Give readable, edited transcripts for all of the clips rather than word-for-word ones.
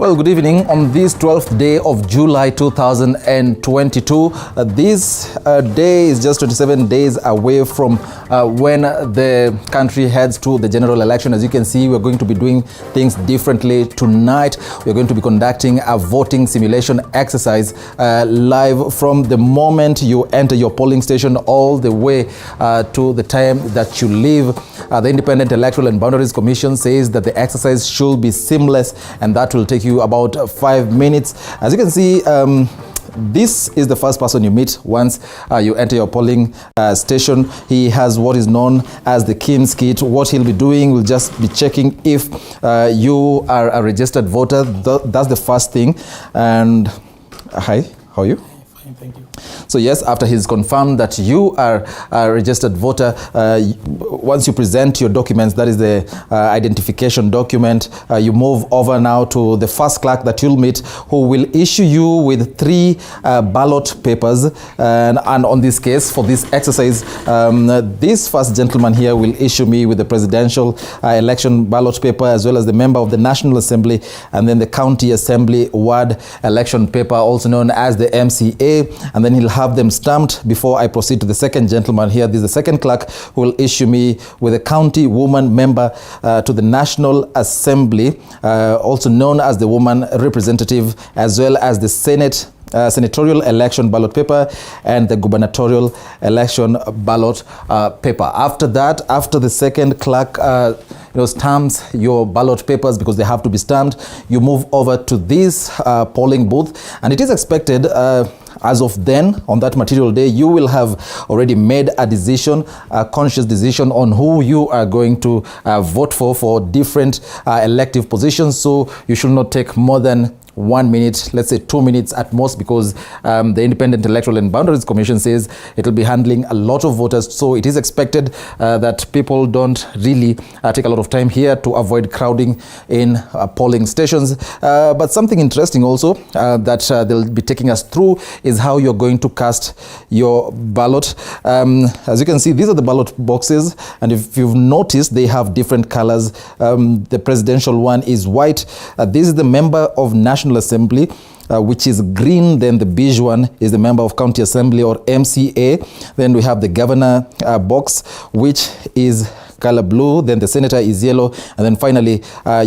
Well, good evening. On this 12th day of July 2022, this day is just 27 days away from when the country heads to the general election. As you can see, we're going to be doing things differently tonight. We're going to be conducting a voting simulation exercise live from the moment you enter your polling station all the way to the time that you leave. The Independent Electoral and Boundaries Commission says that the exercise should be seamless, and that will take you about 5 minutes. As you can see, this is the first person you meet once you enter your polling station. He has what is known as the Kim's kit. What he'll be doing will just be checking if you are a registered voter. That's the first thing. And hi, how are you? Fine, thank you. So yes, after he's confirmed that you are a registered voter, once you present your documents, that is the identification document, you move over now to the first clerk that you'll meet, who will issue you with 3 ballot papers. And on this case, for this exercise, this first gentleman here will issue me with the presidential election ballot paper, as well as the member of the National Assembly, and then the County Assembly ward election paper, also known as the MCA. And then he'll have them stamped before I proceed to the second gentleman here. This is the second clerk who will issue me with a county woman member to the National Assembly, also known as the woman representative, as well as the senatorial election ballot paper and the gubernatorial election ballot paper. After that, after the second clerk stamps your ballot papers, because they have to be stamped, you move over to this polling booth, and it is expected as of then, on that material day, you will have already made a decision, a conscious decision on who you are going to vote for different elective positions. So you should not take more than 1 minute, let's say 2 minutes at most, because the Independent Electoral and Boundaries Commission says it will be handling a lot of voters. So it is expected that people don't really take a lot of time here to avoid crowding in polling stations. But something interesting also that they'll be taking us through is how you're going to cast your ballot. As you can see, these are the ballot boxes, and if you've noticed, they have different colors. The presidential one is white. This is the member of National Assembly, which is green. Then the beige one is the member of County Assembly, or MCA. Then we have the governor box, which is color blue. Then the senator is yellow. And then finally,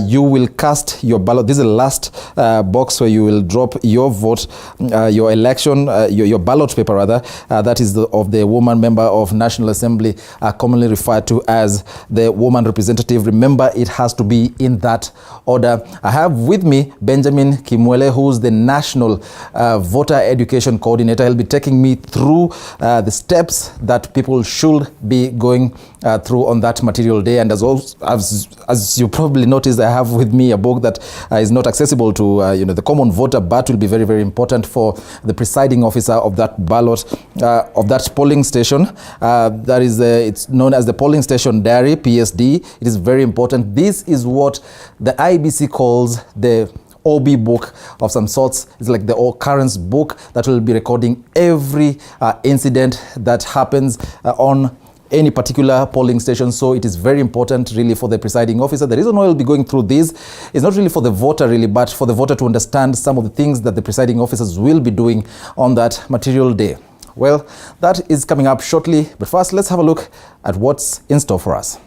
you will cast your ballot. This is the last box where you will drop your vote, your election, your ballot paper rather. That is of the woman member of National Assembly, commonly referred to as the woman representative. Remember, it has to be in that order. I have with me Benjamin Kimwele, who's the National Voter Education Coordinator. He'll be taking me through the steps that people should be going through on that material day. And as you probably noticed, I have with me a book that is not accessible to the common voter, but will be very, very important for the presiding officer of that ballot, of that polling station. That is, it's known as the Polling Station Diary, PSD. It is very important. This is what the IEBC calls the OB book of some sorts. It's like the occurrence book that will be recording every incident that happens on any particular polling station. So it is very important really for the presiding officer. The reason why we'll be going through this is not really for the voter really, but for the voter to understand some of the things that the presiding officers will be doing on that material day. Well, that is coming up shortly, but first let's have a look at what's in store for us.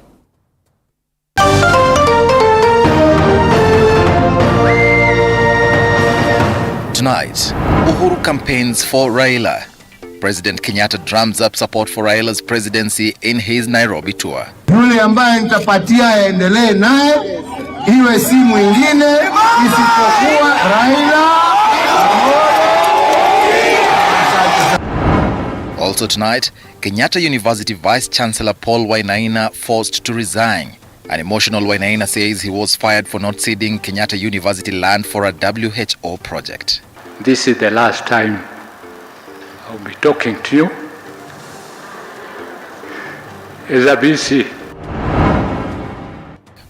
Tonight, Uhuru campaigns for Raila. President Kenyatta drums up support for Raila's presidency in his Nairobi tour. Yule ambaye nitapatia aendelee naye iwe si mwingine isipokuwa Raila. Also tonight, Kenyatta University Vice-Chancellor Wainana forced to resign. An emotional Wainana says he was fired for not ceding Kenyatta University land for a WHO project. This is the last time I'll be talking to you as a BC.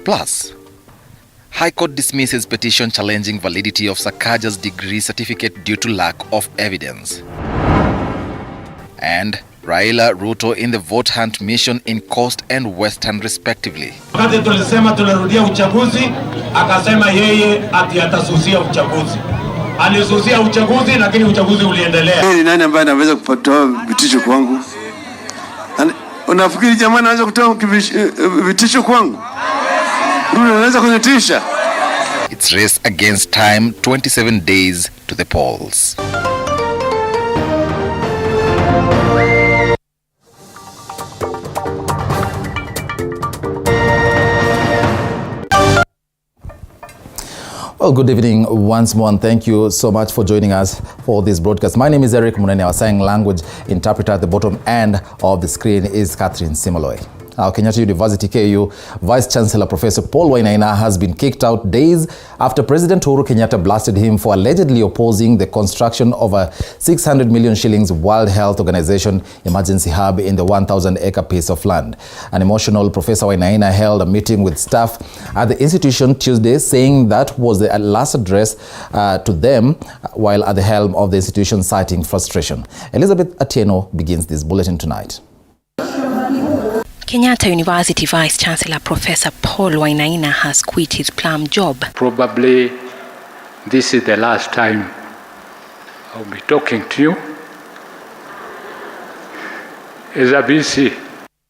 Plus, High Court dismisses petition challenging validity of Sakaja's degree certificate due to lack of evidence. And Raila, Ruto in the vote hunt mission in Coast and Western respectively. Wakati tulisema tunarudia uchaguzi, akasema yeye atasusia uchaguzi. Alisusia uchaguzi lakini uchaguzi uliendelea. Ni nani ambaye anaweza kupata vitisho kwangu? Unafikiri jamani anaweza kutoa vitisho kwangu? Ruto anaweza kunitisha? It's race against time, 27 days to the polls. Well, good evening once more, and thank you so much for joining us for this broadcast. My name is Eric Munene. Our sign language interpreter at the bottom end of the screen is Catherine Simoloy. Our Kenyatta University KU Vice-Chancellor Professor Paul Wainana has been kicked out days after President Uhuru Kenyatta blasted him for allegedly opposing the construction of a 600 million shillings World Health Organization emergency hub in the 1,000-acre piece of land. An emotional Professor Wainana held a meeting with staff at the institution Tuesday, saying that was the last address to them while at the helm of the institution, citing frustration. Elizabeth Atieno begins this bulletin tonight. Kenyatta University Vice-Chancellor Professor Paul Wainana has quit his plum job. Probably this is the last time I'll be talking to you as a BC.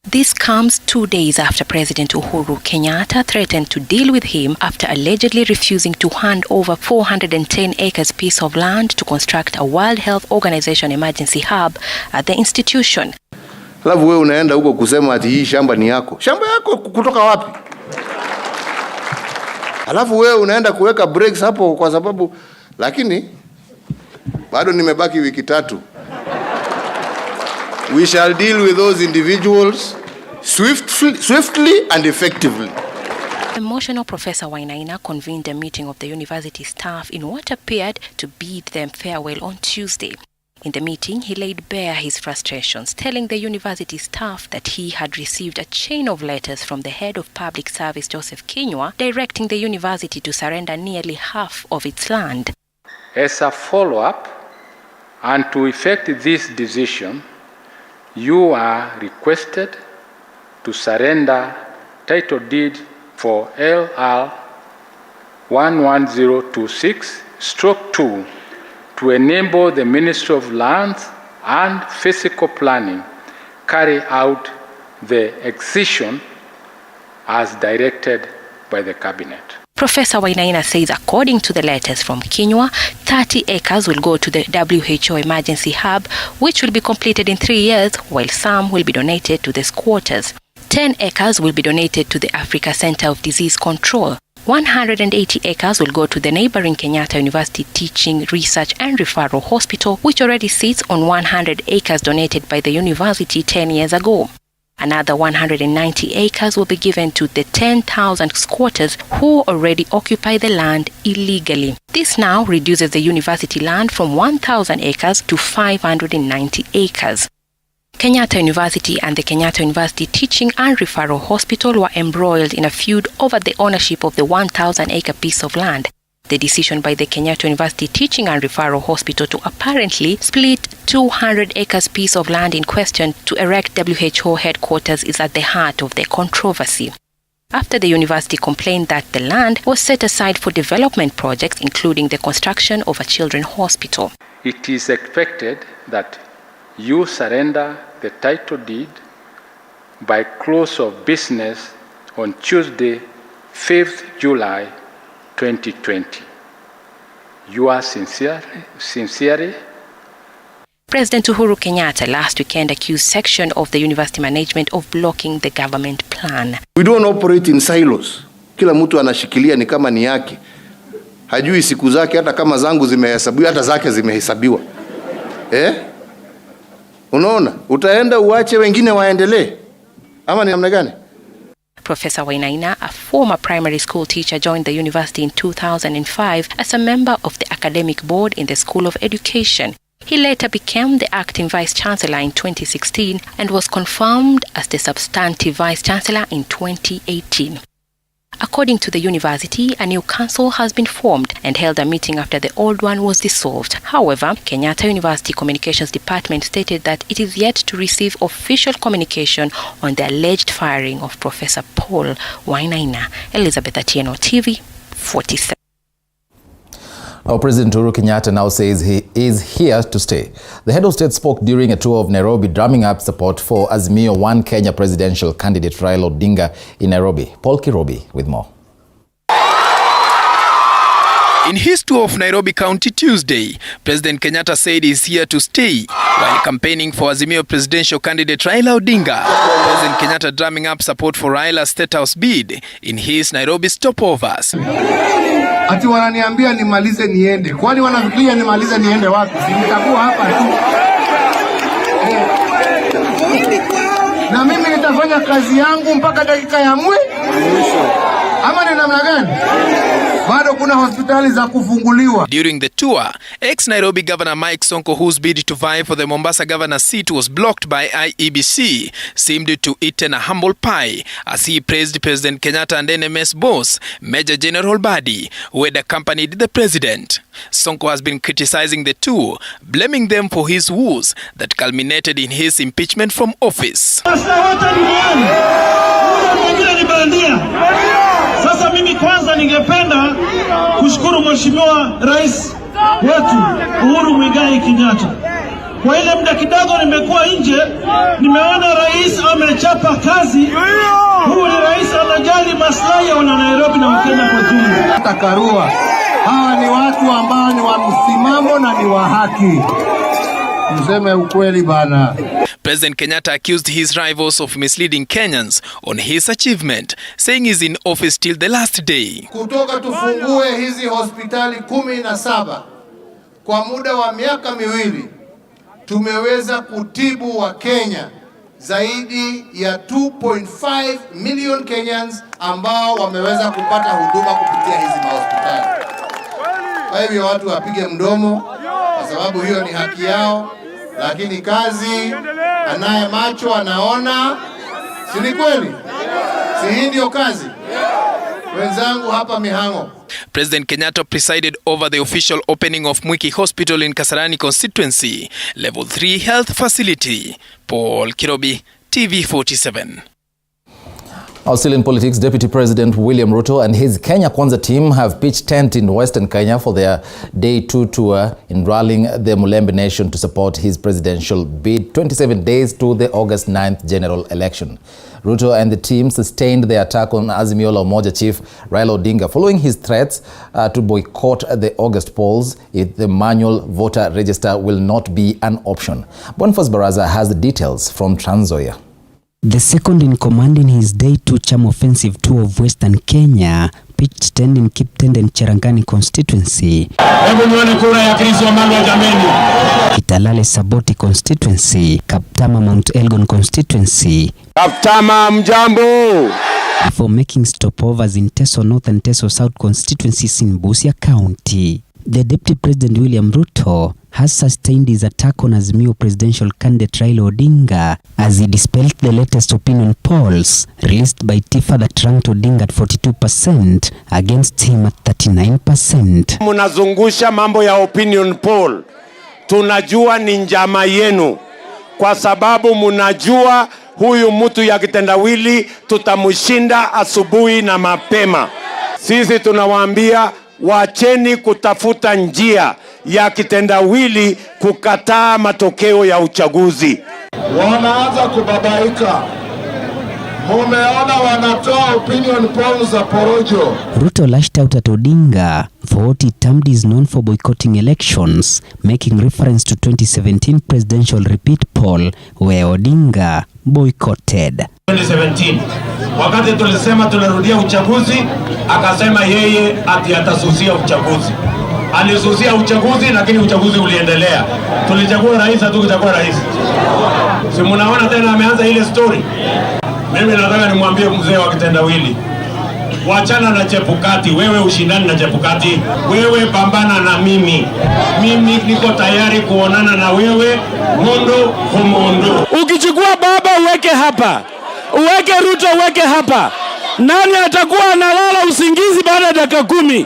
This comes 2 days after President Uhuru Kenyatta threatened to deal with him after allegedly refusing to hand over 410 acres piece of land to construct a World Health Organization emergency hub at the institution. Alafu wewe unaenda huko kusema ati hii shamba ni yako. Shamba yako kutoka wapi? Alafu wewe unaenda kuweka breaks hapo kwa sababu, lakini bado nimebaki wiki 3. We shall deal with those individuals swiftly and effectively. Emotional Professor Wainana convened a meeting of the university staff in what appeared to bid them farewell on Tuesday. In the meeting, he laid bare his frustrations, telling the university staff that he had received a chain of letters from the head of public service, Joseph Kinyua, directing the university to surrender nearly half of its land. As a follow-up, and to effect this decision, you are requested to surrender title deed for LR 11026/2 to enable the Ministry of Lands and Physical Planning carry out the acquisition as directed by the Cabinet. Professor Wainana says according to the letters from Kinyua, 30 acres will go to the WHO emergency hub, which will be completed in 3 years, while some will be donated to the squatters. 10 acres will be donated to the Africa Center of Disease Control. 180 acres will go to the neighboring Kenyatta University Teaching, Research and Referral Hospital, which already sits on 100 acres donated by the university 10 years ago. Another 190 acres will be given to the 10,000 squatters who already occupy the land illegally. This now reduces the university land from 1,000 acres to 590 acres. Kenyatta University and the Kenyatta University Teaching and Referral Hospital were embroiled in a feud over the ownership of the 1,000-acre piece of land. The decision by the Kenyatta University Teaching and Referral Hospital to apparently split 200 acres piece of land in question to erect WHO headquarters is at the heart of the controversy. After the university complained that the land was set aside for development projects, including the construction of a children's hospital. It is expected that you surrender the title deed by close of business on Tuesday, 5th July 2020. Yours sincerely, President Uhuru Kenyatta last weekend accused section of the university management of blocking the government plan. We don't operate in silos. Kila mtu anashikilia ni kama ni yake. Hajui siku zake, hata kama zangu zimehesabiwa, hata zake zimehesabiwa. Unaona, utaenda uache wengine waendelee. Ama ni namna gani? Professor Wainana, a former primary school teacher, joined the university in 2005 as a member of the academic board in the School of Education. He later became the acting vice-chancellor in 2016 and was confirmed as the substantive vice-chancellor in 2018. According to the university, a new council has been formed and held a meeting after the old one was dissolved. However, Kenyatta University Communications Department stated that it is yet to receive official communication on the alleged firing of Professor Paul Wainana. Elizabeth Atieno, TV 47. President Uhuru Kenyatta now says he is here to stay. The head of state spoke during a tour of Nairobi, drumming up support for Azimio One Kenya presidential candidate Raila Odinga in Nairobi. Paul Kirobi with more. In his tour of Nairobi County Tuesday, President Kenyatta said he is here to stay while campaigning for Azimio presidential candidate Raila Odinga. President Kenyatta drumming up support for Raila's State House bid in his Nairobi stopovers. Ati wananiambia nimalize niende. Kwani wanafikiria nimalize niende wapi? Nitakuwa hapa tu. Na mimi nitafanya kazi yangu mpaka dakika ya mwisho. Ama ni namna gani? Bado kuna hospitali za kufunguliwa. During the tour, ex-Nairobi Governor Mike Sonko, whose bid to vie for the Mombasa Governor seat was blocked by IEBC, seemed to eat a humble pie as he praised President Kenyatta and NMS boss, Major General Badi, who had accompanied the president. Sonko has been criticizing the two, blaming them for his woes that culminated in his impeachment from office. Sasa mimi kwanza ningependa kushukuru Mheshimiwa Rais wetu Uhuru Muigai Kenyatta. Kwa ile muda kidogo nimekuwa nje, nimeona rais amechapa kazi. Huyu ni rais anajali maslahi ya wana Nairobi na Wakenya kwa jumla. Takarua. Hawa ni watu ambao ni wa msimamo na ni wa haki. Mseme ukweli bana. President Kenyatta accused his rivals of misleading Kenyans on his achievement, saying he's in office till the last day. Kutoka tufungue hizi hospitali 17 kwa muda wa miaka miwili, tumeweza kutibu wa Kenya zaidi ya 2.5 million Kenyans ambao wameweza kupata huduma kupitia hizi hospitali. Kwa hivyo watu wapige mdomo kwa sababu hiyo ni haki yao, lakini kazi anaye macho anaona, si ni kweli? Si hii ndio kazi? Wenzangu hapa Mihango. President Kenyatta presided over the official opening of Mwiki Hospital in Kasarani constituency, level 3 health facility. Paul Kirobi, TV 47. Still in politics, Deputy President William Ruto and his Kenya Kwanza team have pitched tent in Western Kenya for their Day 2 tour in rallying the Mulembe nation to support his presidential bid 27 days to the August 9th general election. Ruto and the team sustained the attack on Azimio La Umoja chief Raila Odinga following his threats to boycott the August polls if the manual voter register will not be an option. Boniface Baraza has the details from Trans Nzoia. The second in command in his Day 2 charm offensive tour of Western Kenya pitched tent in Kiptende and Cherangani constituency, Kitalale Saboti constituency, Kaptama Mount Elgon constituency, Kaptama Mjambo, before making stopovers in Teso North and Teso South constituencies in Busia County. The Deputy President William Ruto has sustained his attack on Azimio presidential candidate Raila Odinga as he dispelled the latest opinion polls released by Tifa that ranked Odinga at 42% against him at 39%. Munazungusha mambo ya opinion poll. Tunajua ni njama yenu kwa sababu munajua huyu mtu ya kitendawili tutamushinda asubuhi na mapema. Sisi tunawaambia wacheni kutafuta njia ya kitendawili kukataa matokeo ya uchaguzi. Wanaanza kubabaika. Mumeona wanatoa opinion polls za porojo. Ruto lashed out at Odinga for what he termed is known for boycotting elections, making reference to 2017 presidential repeat poll where Odinga boycotted. 2017 wakati tulisema tunarudia uchaguzi, akasema yeye atasusia uchaguzi. Alisusia uchaguzi lakini uchaguzi uliendelea. Tulichagua rais, hatukuchagua rais. Si mnaona tena ameanza ile story. Mimi nataka nimwambie mzee wa kitendawili, wachana na Chebukati. Wewe ushindani na Chebukati, wewe pambana na mimi. Mimi niko tayari kuonana na wewe mondo kwa mondo. Ukichukua baba uweke hapa, uweke Ruto uweke hapa, Nani atakuwa analala usingizi baada ya dakika 10?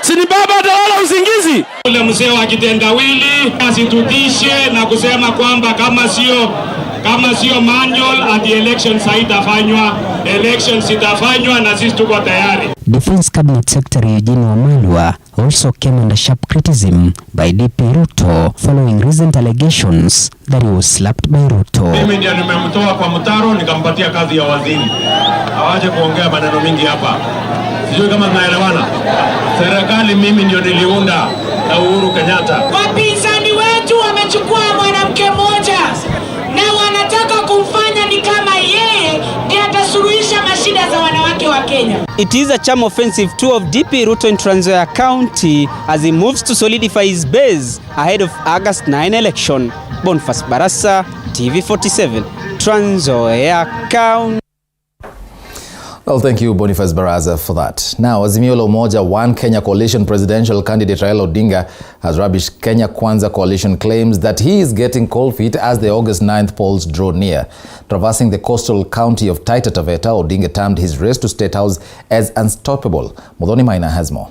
Si ni baba atalala usingizi? Ule mzee wa kitendawili asitutishe na kusema kwamba kama sio manual at the elections haitafanywa. Elections itafanywa na sisi tuko tayari. Defense Cabinet Secretary Eugene Wamalwa also came under sharp criticism by DP Ruto following recent allegations that he was slapped by Ruto. Mimi ndio nimemtoa kwa mtaro nikampatia kazi ya waziri. Hawaje kuongea maneno mingi hapa. Sijui kama tunaelewana. Serikali mimi ndio niliunda na Uhuru Kenyatta. Wapinzani wetu wamechukua mwanamke mmoja na wanataka kumfanya ni kama yeye ndiye atasuluhisha mashida za wanawake wa Kenya. It is a charm offensive too of DP Ruto in Trans Nzoia County as he moves to solidify his base ahead of August 9 election. Boniface Barasa, TV47, Trans Nzoia County. Well, thank you, Boniface Baraza, for that. Now, Azimio la Umoja One Kenya Coalition presidential candidate Raila Odinga has rubbished Kenya Kwanza Coalition claims that he is getting cold feet as the August 9th polls draw near. Traversing the coastal county of Taita Taveta, Odinga termed his race to State House as unstoppable. Modoni Maina has more.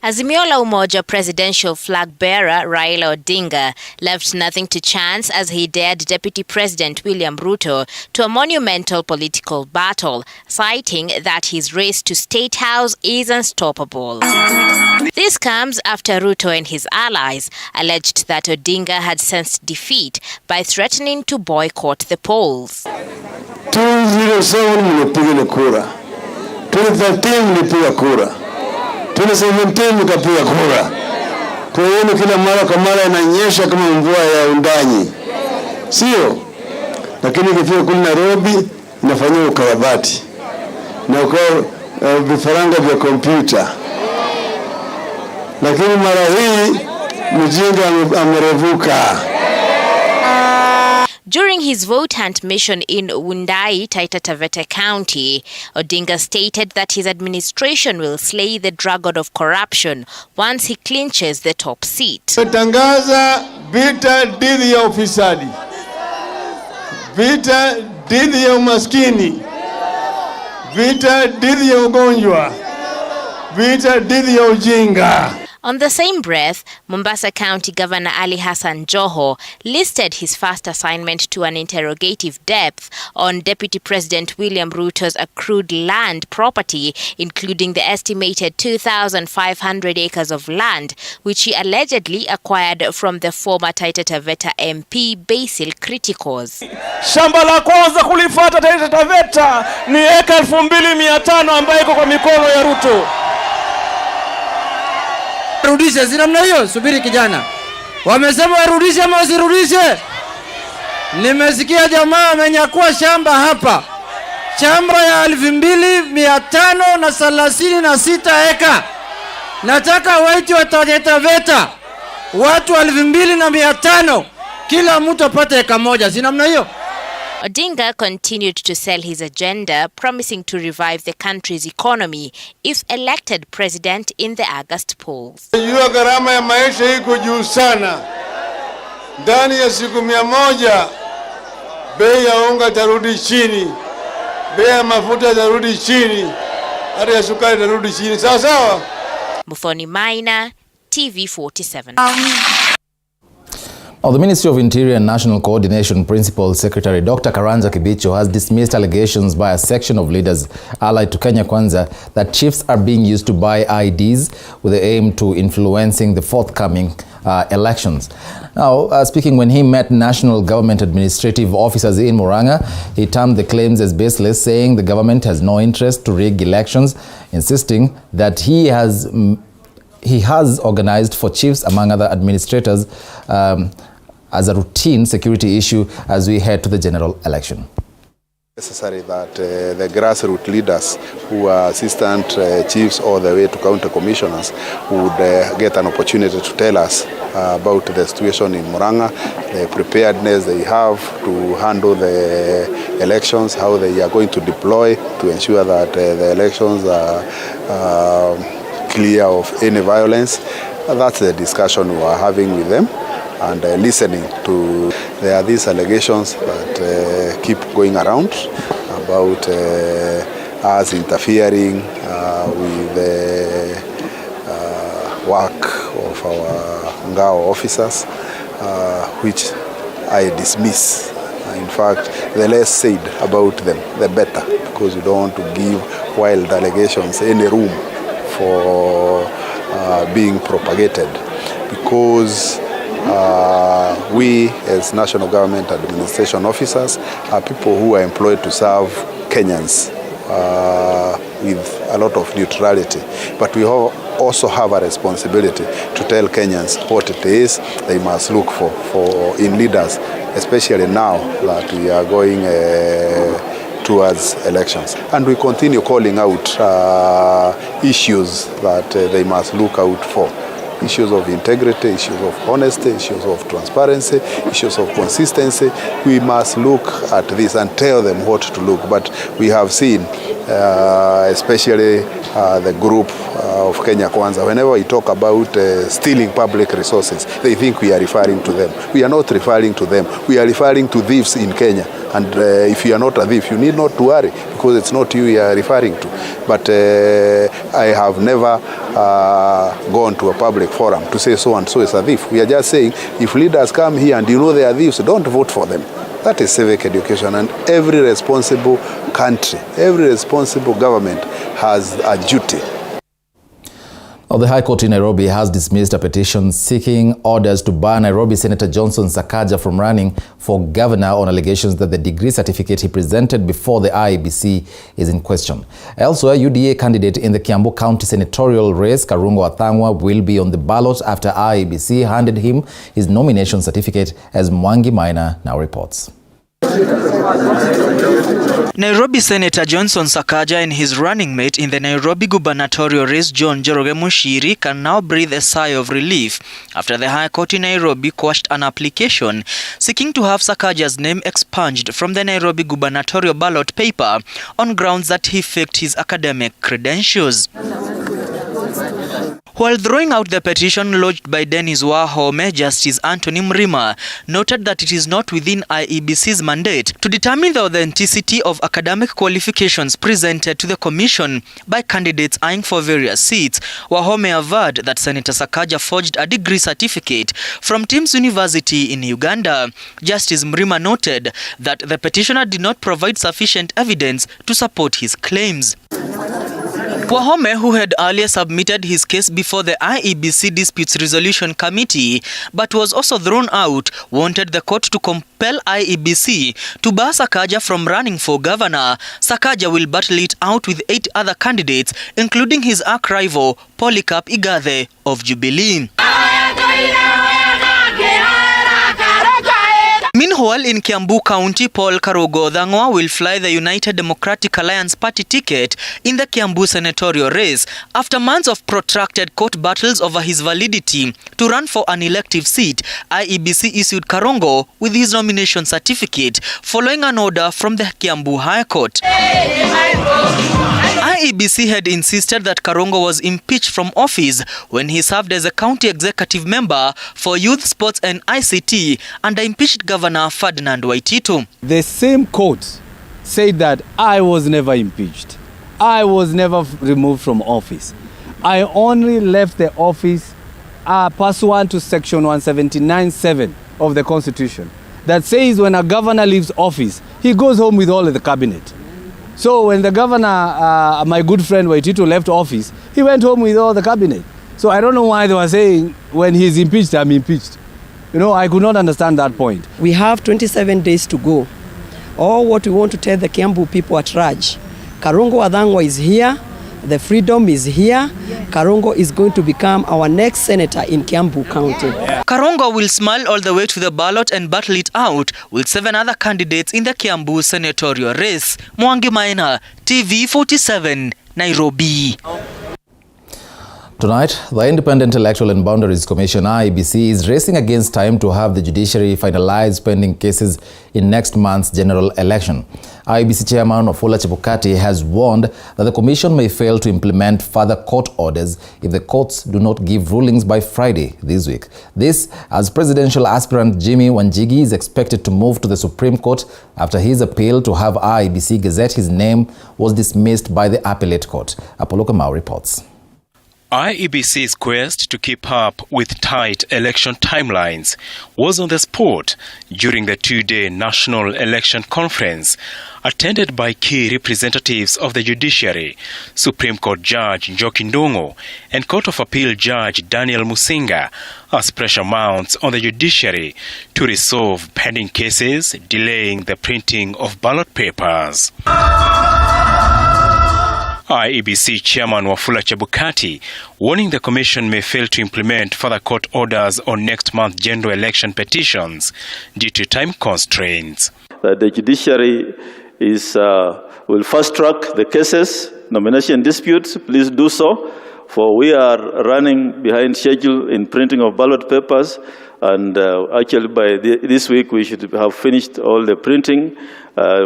Azimio la Umoja presidential flag bearer Raila Odinga left nothing to chance as he dared Deputy President William Ruto to a monumental political battle, citing that his race to State House is unstoppable. This comes after Ruto and his allies alleged that Odinga had sensed defeat by threatening to boycott the polls. 2007 mlipiga kura, 2013 mlipiga kura, 2017 mkapiga kura. Kwa hiyo kila mara kwa mara inanyesha kama mvua ya undanyi, sio? Lakini ikifika kule Nairobi inafanywa ukarabati na kwa vifaranga vya kompyuta. Lakini mara hii mjinga amerevuka. During his vote hunt mission in Wundai, Taita Taveta County, Odinga stated that his administration will slay the dragon of corruption once he clinches the top seat. Tangaza vita dhidi ya ufisadi, vita dhidi ya umaskini, vita dhidi ya ugonjwa, vita dhidi ya ujinga. On the same breath, Mombasa County Governor Ali Hassan Joho listed his first assignment to an interrogative depth on Deputy President William Ruto's accrued land property, including the estimated 2,500 acres of land, which he allegedly acquired from the former Taita Taveta MP Basil Criticos. Shamba la kwanza kulifuata Taita Taveta ni eka 2,500 ambayo iko kwa mikono ya Ruto. Rudishe, si namna hiyo? Subiri kijana. Wamesema warudishe ama wasirudishe? Nimesikia jamaa amenyakua shamba hapa. Shamba ya 2,536 eka. Nataka waiti wa Taveta. Watu 2,500. Kila mtu apate eka moja. Si namna hiyo? Odinga continued to sell his agenda, promising to revive the country's economy if elected president in the August polls. Jua gharama ya maisha iko juu sana. Ndani ya siku 100 bei ya unga itarudi chini, bei ya mafuta itarudi chini, hata ya sukari itarudi chini. Sawa sawa. Muthoni Maina, TV47. The Ministry of Interior and National Coordination Principal Secretary Dr. Kibicho has dismissed allegations by a section of leaders allied to Kenya Kwanza that chiefs are being used to buy IDs with the aim to influencing the forthcoming elections. Now, speaking when he met national government administrative officers in Murang'a, he termed the claims as baseless, saying the government has no interest to rig elections, insisting that he has organized for chiefs, among other administrators, as a routine security issue as we head to the general election. Necessary that the grassroots leaders who are assistant chiefs all the way to county commissioners would get an opportunity to tell us about the situation in Murang'a, the preparedness they have to handle the elections, how they are going to deploy to ensure that the elections are clear of any violence. That's the discussion we are having with them, and listening to there are these allegations that keep going around about us interfering with the work of our Ngao officers, which I dismiss. In fact, the less said about them, the better, because we don't want to give wild allegations any room for being propagated. Because we, as national government administration officers, are people who are employed to serve Kenyans with a lot of neutrality. But we also have a responsibility to tell Kenyans what it is they must look for in leaders, especially now that we are going towards elections. And we continue calling out issues that they must look out for. Issues of integrity, issues of honesty, issues of transparency, issues of consistency. We must look at this and tell them what to look. But we have seen, especially the group of Kenya Kwanza, whenever we talk about stealing public resources, they think we are referring to them. We are not referring to them. We are referring to thieves in Kenya. And if you are not a thief, you need not to worry, because it's not you we are referring to. But I have never gone to a public forum to say so and so is a thief. We are just saying, if leaders come here and you know they are thieves, don't vote for them. That is civic education, and every responsible country, every responsible government has a duty. Now, the High Court in Nairobi has dismissed a petition seeking orders to ban Nairobi Senator Johnson Sakaja from running for governor on allegations that the degree certificate he presented before the IEBC is in question. Elsewhere, UDA candidate in the Kiambu County senatorial race, Karungo will be on the ballot after IEBC handed him his nomination certificate, as Mwendwa now reports. Nairobi Senator Johnson Sakaja and his running mate in the Nairobi gubernatorial race, John Njoroge Mushiri, can now breathe a sigh of relief after the High Court in Nairobi quashed an application seeking to have Sakaja's name expunged from the Nairobi gubernatorial ballot paper on grounds that he faked his academic credentials. While throwing out the petition lodged by Dennis Wahome, Justice Anthony Mrima noted that it is not within IEBC's mandate to determine the authenticity of academic qualifications presented to the commission by candidates eyeing for various seats. Wahome averred that Senator Sakaja forged a degree certificate from Tim's University in Uganda. Justice Mrima noted that the petitioner did not provide sufficient evidence to support his claims. Wahome, who had earlier submitted his case before the IEBC Disputes Resolution Committee but was also thrown out, wanted the court to compel IEBC to bar Sakaja from running for governor. Sakaja will battle it out with 8 other candidates, including his arch-rival Polycarp Igathe of Jubilee. Meanwhile, in Kiambu County, Paul Karungo will fly the United Democratic Alliance party ticket in the Kiambu senatorial race after months of protracted court battles over his validity to run for an elective seat. IEBC issued Karungo with his nomination certificate following an order from the Kiambu High Court. IEBC had insisted that Karungo was impeached from office when he served as a county executive member for youth, sports and ICT under impeached Governor Ferdinand Waititu. The same court said that I was never impeached. I was never removed from office. I only left the office pursuant to section 179(7) of the Constitution that says when a governor leaves office, he goes home with all of the cabinet. So when the governor, my good friend Waititu, left office, he went home with all the cabinet. So I don't know why they were saying when he's impeached, I'm impeached. You know, I could not understand that point. We have 27 days to go. All what we want to tell the Kiambu people at large, Karungo is here, the freedom is here. Karungo is going to become our next senator in Kiambu County. Karungo will smile all the way to the ballot and battle it out with 7 other candidates in the Kiambu senatorial race. Mwendwa, TV 47, Nairobi. Tonight, the Independent Electoral and Boundaries Commission, IEBC, is racing against time to have the judiciary finalize pending cases in next month's general election. IEBC Chairman Wafula Chebukati has warned that the commission may fail to implement further court orders if the courts do not give rulings by Friday this week. This, as presidential aspirant Jimmy Wanjigi is expected to move to the Supreme Court after his appeal to have IEBC gazette his name was dismissed by the appellate court. Apollo Kamau reports. IEBC's quest to keep up with tight election timelines was on the spot during the two-day National Election Conference, attended by key representatives of the judiciary, Supreme Court Judge Njoki Ndung'u and Court of Appeal Judge Daniel Musinga, as pressure mounts on the judiciary to resolve pending cases delaying the printing of ballot papers. IEBC Chairman Wafula Chebukati warning the Commission may fail to implement further court orders on next month's general election petitions due to time constraints. The judiciary will fast-track the cases, nomination disputes, please do so, for we are running behind schedule in printing of ballot papers, and actually by this week we should have finished all the printing.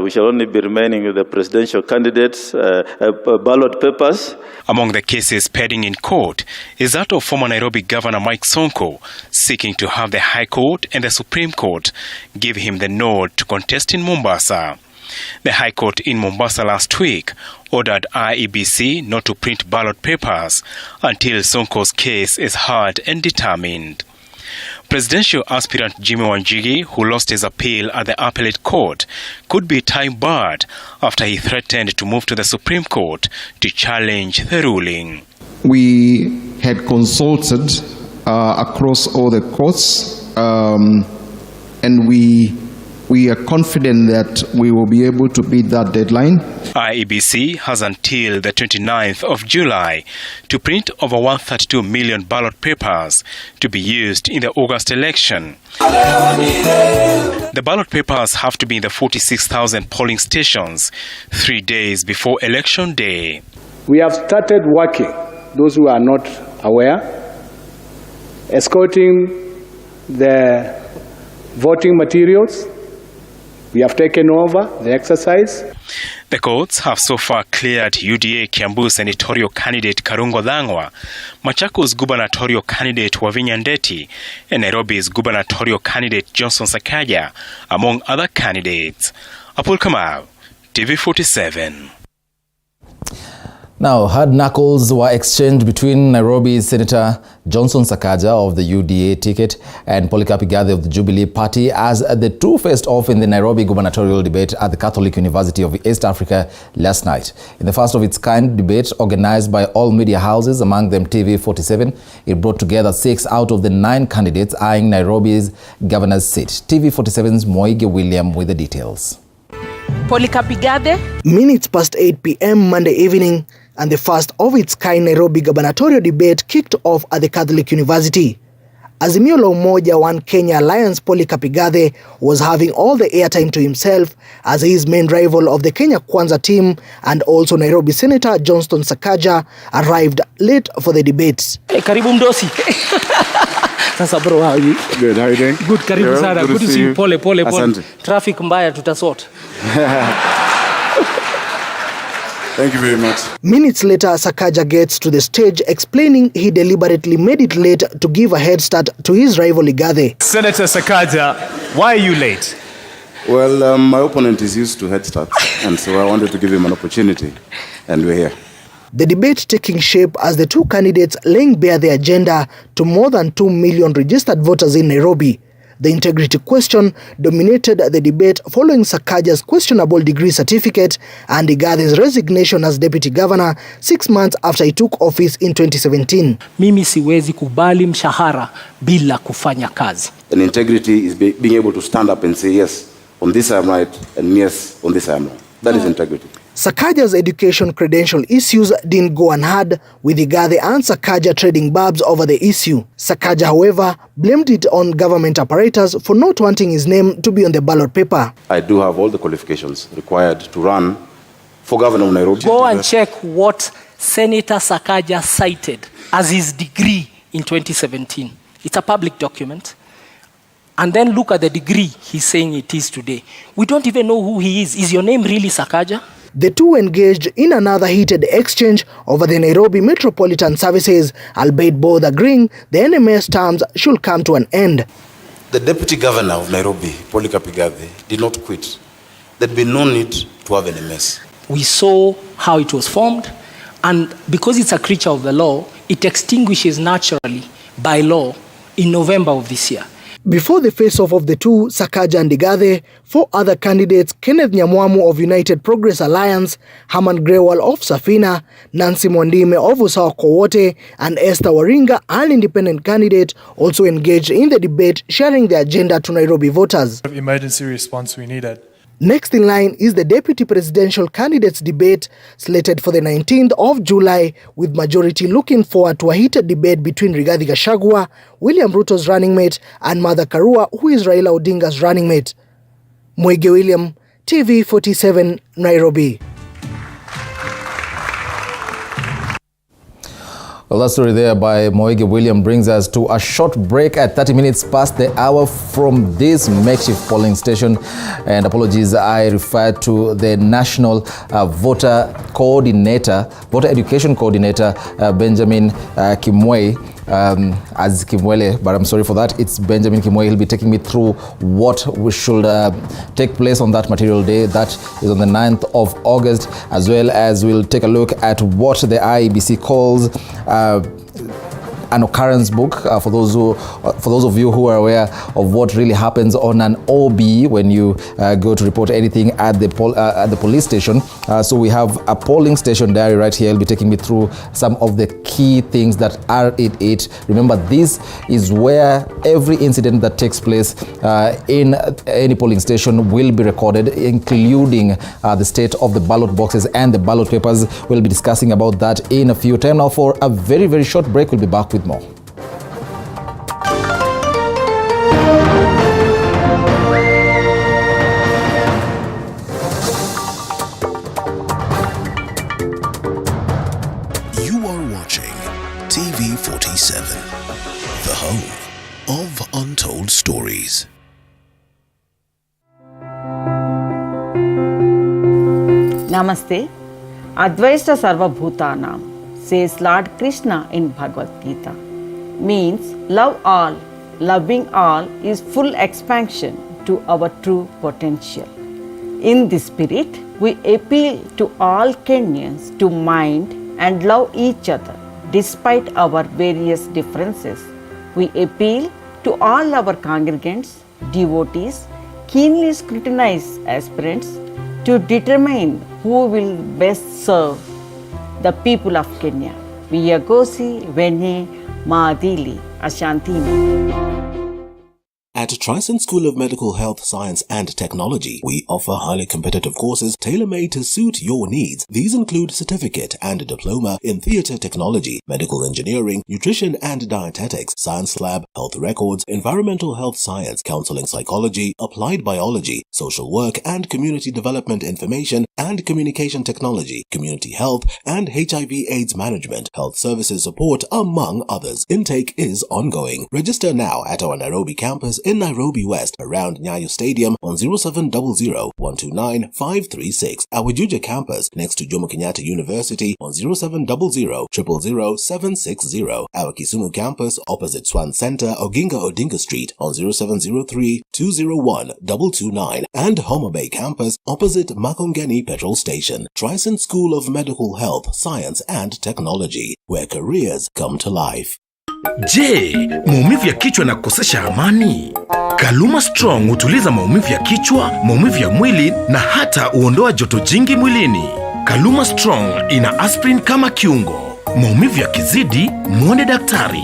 We shall only be remaining with the presidential candidates' ballot papers. Among the cases pending in court is that of former Nairobi Governor Mike Sonko, seeking to have the High Court and the Supreme Court give him the nod to contest in Mombasa. The High Court in Mombasa last week ordered IEBC not to print ballot papers until Sonko's case is heard and determined. Presidential aspirant Jimmy Wanjigi, who lost his appeal at the appellate court, could be time-barred after he threatened to move to the Supreme Court to challenge the ruling. We had consulted across all the courts, and we are confident that we will be able to beat that deadline. IEBC has until the 29th of July to print over 132 million ballot papers to be used in the August election. The ballot papers have to be in the 46,000 polling stations 3 days before election day. We have started working, those who are not aware, escorting the voting materials. We have taken over the exercise. The courts have so far cleared UDA Kiambu senatorial candidate Karungo, Machako's gubernatorial candidate Wavinya Ndeti, and Nairobi's gubernatorial candidate Johnson Sakaja, among other candidates. Apul Kamau, TV47. Now, hard knuckles were exchanged between Nairobi's Senator Johnson Sakaja of the UDA ticket and Polycarp Igathe of the Jubilee Party as the two faced off in the Nairobi gubernatorial debate at the Catholic University of East Africa last night. In the first of its kind debate organized by all media houses, among them TV47, it brought together 6 out of the 9 candidates eyeing Nairobi's governor's seat. TV47's Moige William with the details. Polycarp Igathe. Minutes past 8 p.m. Monday evening, and the first of its kind Nairobi gubernatorial debate kicked off at the Catholic University. Azimio la Umoja One Kenya Alliance Polycarp Igathe was having all the airtime to himself as his main rival of the Kenya Kwanza team and also Nairobi Senator Johnson Sakaja arrived late for the debates. Karibu mdosi. Sasa bro, how are you? Good, how are you doing? Good, karibu sana. Good to see you. Pole. Asante. Traffic mbaya tutasort. Thank you very much. Minutes later, Sakaja gets to the stage explaining he deliberately made it late to give a head start to his rival Igathe. Senator Sakaja, why are you late? Well, my opponent is used to head starts, and so I wanted to give him an opportunity, and we're here. The debate taking shape as the two candidates laying bare their agenda to more than 2 million registered voters in Nairobi. The integrity question dominated the debate following Sakaja's questionable degree certificate and Igathe's resignation as deputy governor 6 months after he took office in 2017. Mimi siwezi kubali mshahara bila kufanya kazi. And integrity is being able to stand up and say, yes, on this I am right, and yes, on this I am wrong. That is integrity. Sakaja's education credential issues didn't go unheard, with Igathe and Sakaja trading barbs over the issue. Sakaja, however, blamed it on government apparatus for not wanting his name to be on the ballot paper. I do have all the qualifications required to run for governor of Nairobi. Go and check what Senator Sakaja cited as his degree in 2017. It's a public document. And then look at the degree he's saying it is today. We don't even know who he is. Is your name really Sakaja? The two engaged in another heated exchange over the Nairobi Metropolitan Services, albeit both agreeing the NMS terms should come to an end. The Deputy Governor of Nairobi, Polycarp Igathe, did not quit. There'd been no need to have NMS. We saw how it was formed, and because it's a creature of the law, it extinguishes naturally by law in November of this year. Before the face-off of the two, Sakaja and Igathe, 4 other candidates, Kenneth Nyamwamu of United Progress Alliance, Herman Grewal of Safina, Nancy Mwandime of Usawa Kowote, and Esther Waringa, an independent candidate, also engaged in the debate, sharing the agenda to Nairobi voters. Emergency response we needed. Next in line is the deputy presidential candidates debate, slated for the 19th of July, with majority looking forward to a heated debate between Rigathi Gachagua, William Ruto's running mate, and Martha Karua, who is Raila Odinga's running mate. Mwege William, TV47, Nairobi. Well, that story there by Mwege William brings us to a short break at 30 minutes past the hour from this makeshift polling station. And apologies, I referred to the National Voter Education Coordinator, Benjamin Kimwei, as Kimwele, but I'm sorry for that. It's Benjamin Kimwei. He'll be taking me through what we should take place on that material day. That is on the 9th of August, as well as we'll take a look at what the IEBC calls an occurrence book, for those of you who are aware of what really happens on an OB when you go to report anything at the police station. So we have a polling station diary right here. He'll be taking me through some of the key things that are in it. Remember, this is where every incident that takes place in any polling station will be recorded, including the state of the ballot boxes and the ballot papers. We'll be discussing about that in a few time. Now, for a very, very short break, we'll be back with more. You are watching TV47, the home of untold stories. Namaste. Advaita Sarva Bhutanam, says Lord Krishna in Bhagavad Gita, means love all. Loving all is full expansion to our true potential. In this spirit, we appeal to all Kenyans to mind and love each other despite our various differences. We appeal to all our congregants, devotees, keenly scrutinize aspirants to determine who will best serve the people of Kenya. Viyagosi Vene Maadili Ashantini. At Tristan School of Medical Health, Science and Technology, we offer highly competitive courses tailor-made to suit your needs. These include certificate and diploma in theatre technology, medical engineering, nutrition and dietetics, science lab, health records, environmental health science, counseling psychology, applied biology, social work and community development information and communication technology, community health and HIV/AIDS management, health services support, among others. Intake is ongoing. Register now at our Nairobi campus in Nairobi West around Nyayo Stadium on 0700-129-536. Our Juja campus next to Kenyatta University on 0700-000-760. Our Kisumu campus opposite Swan Center, Odinga Street on 0703-201-229. And Homa Bay campus opposite Makongeni Petrol Station. Tristan School of Medical Health, Science and Technology, where careers come to life. Je, maumivu ya kichwa na kukosesha amani? Kaluma Strong hutuliza maumivu ya kichwa, maumivu ya mwili na hata huondoa joto jingi mwilini. Kaluma Strong ina aspirin kama kiungo. Maumivu yakizidi, muone daktari.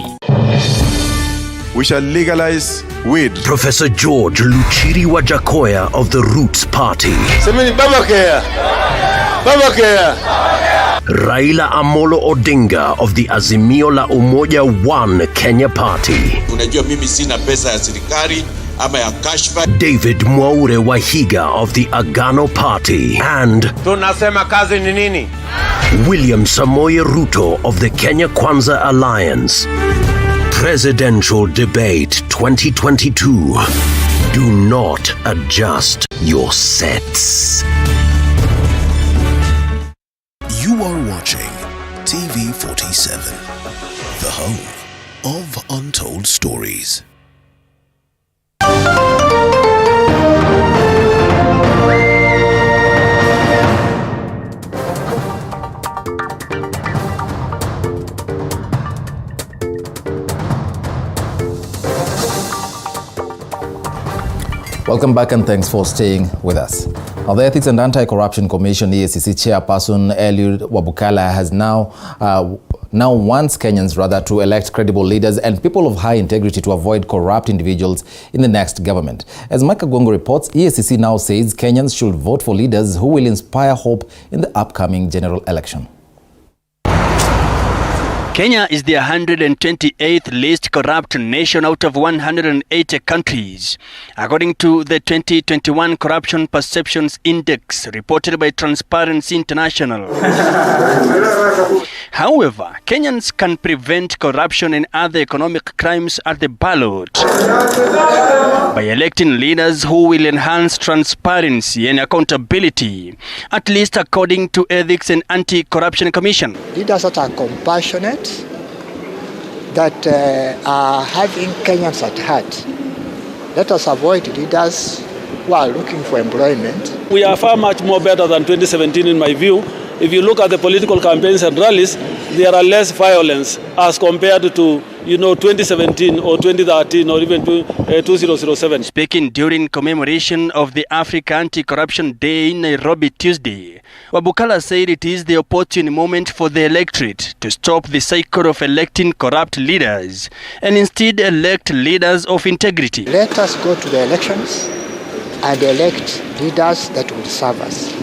We shall legalize weed. Professor George Luchiri Wajakoya of the Roots Party. Semeni Baba Kea. Baba Kea. Raila Amolo Odinga of the Azimio la Umoja One Kenya Party. Unajua mimi sina pesa ya serikali ama ya kashfa. David Mwaure Wahiga of the Agano Party. And tunasema kazi ni nini? William Samoei Ruto of the Kenya Kwanza Alliance. Presidential Debate 2022. Do not adjust your sets. You are watching TV47, the home of untold stories. Welcome back and thanks for staying with us. Now, the Ethics and Anti-Corruption Commission EACC chairperson Eliud Wabukala has now wants Kenyans to elect credible leaders and people of high integrity to avoid corrupt individuals in the next government. As Mike Karungo reports, EACC now says Kenyans should vote for leaders who will inspire hope in the upcoming general election. Kenya is the 128th least corrupt nation out of 180 countries, according to the 2021 Corruption Perceptions Index reported by Transparency International. However, Kenyans can prevent corruption and other economic crimes at the ballot by electing leaders who will enhance transparency and accountability, at least according to Ethics and Anti-Corruption Commission. Leaders that are compassionate, that are having Kenyans at heart. Let us avoid leaders who are looking for employment. We are far much more better than 2017 in my view. If you look at the political campaigns and rallies, there are less violence as compared to 2017 or 2013 or even 2007. Speaking during commemoration of the Africa Anti-Corruption Day in Nairobi Tuesday, Wabukala said it is the opportune moment for the electorate to stop the cycle of electing corrupt leaders and instead elect leaders of integrity. Let us go to the elections and elect leaders that will serve us.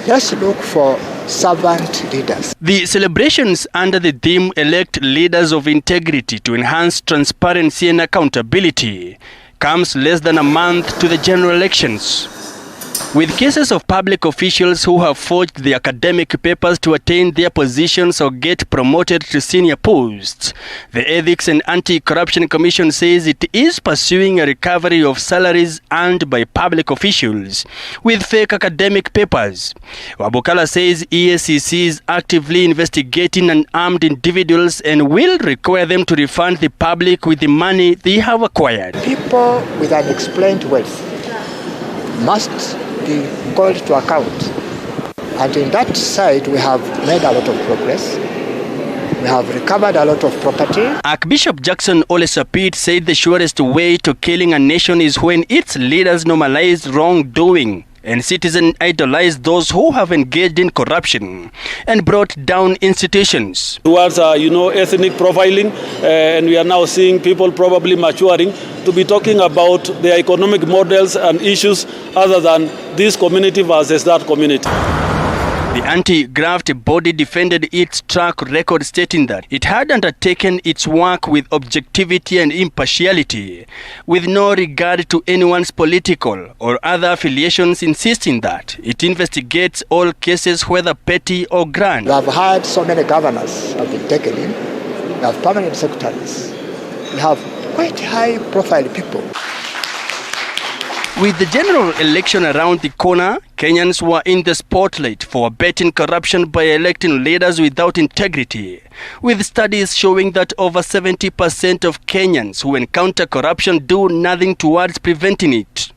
Let's look for servant leaders. The celebrations under the theme Elect Leaders of Integrity to enhance transparency and accountability comes less than a month to the general elections. With cases of public officials who have forged the academic papers to attain their positions or get promoted to senior posts, the Ethics and Anti-Corruption Commission says it is pursuing a recovery of salaries earned by public officials with fake academic papers. Wabukala says EACC is actively investigating unarmed individuals and will require them to refund the public with the money they have acquired. People with unexplained wealth must be called to account. And in that side, we have made a lot of progress. We have recovered a lot of property. Archbishop Jackson Ole Sapit said the surest way to killing a nation is when its leaders normalize wrongdoing and citizens idolize those who have engaged in corruption and brought down institutions. Towards ethnic profiling, and we are now seeing people probably maturing to be talking about their economic models and issues other than this community versus that community. The anti-graft body defended its track record, stating that it had undertaken its work with objectivity and impartiality, with no regard to anyone's political or other affiliations, insisting that it investigates all cases, whether petty or grand. We have had so many governors have been taken in. We have permanent secretaries. We have quite high-profile people. With the general election around the corner, Kenyans were in the spotlight for abating corruption by electing leaders without integrity, with studies showing that over 70% of Kenyans who encounter corruption do nothing towards preventing it.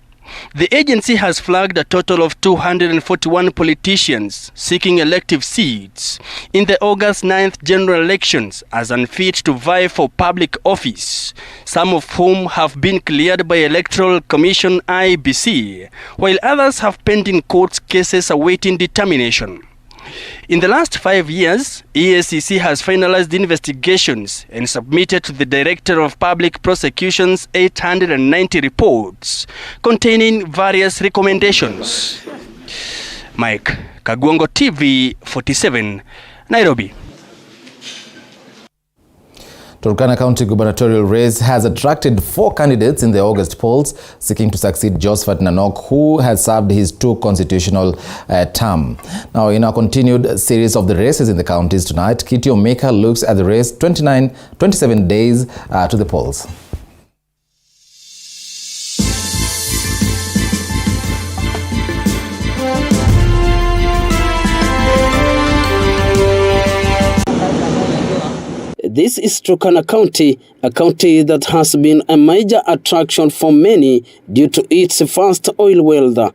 The agency has flagged a total of 241 politicians seeking elective seats in the August 9th general elections as unfit to vie for public office, some of whom have been cleared by Electoral Commission IEBC, while others have pending court cases awaiting determination. In the last 5 years, EACC has finalized investigations and submitted to the Director of Public Prosecutions 890 reports containing various recommendations. Mike Karungo, TV 47, Nairobi. Turkana County gubernatorial race has attracted 4 candidates in the August polls seeking to succeed Josephat Nanok, who has served his 2 constitutional term. Now, in our continued series of the races in the counties tonight, Kitty Omeka looks at the race 27 days to the polls. This is Turkana County, a county that has been a major attraction for many due to its vast oil wealth.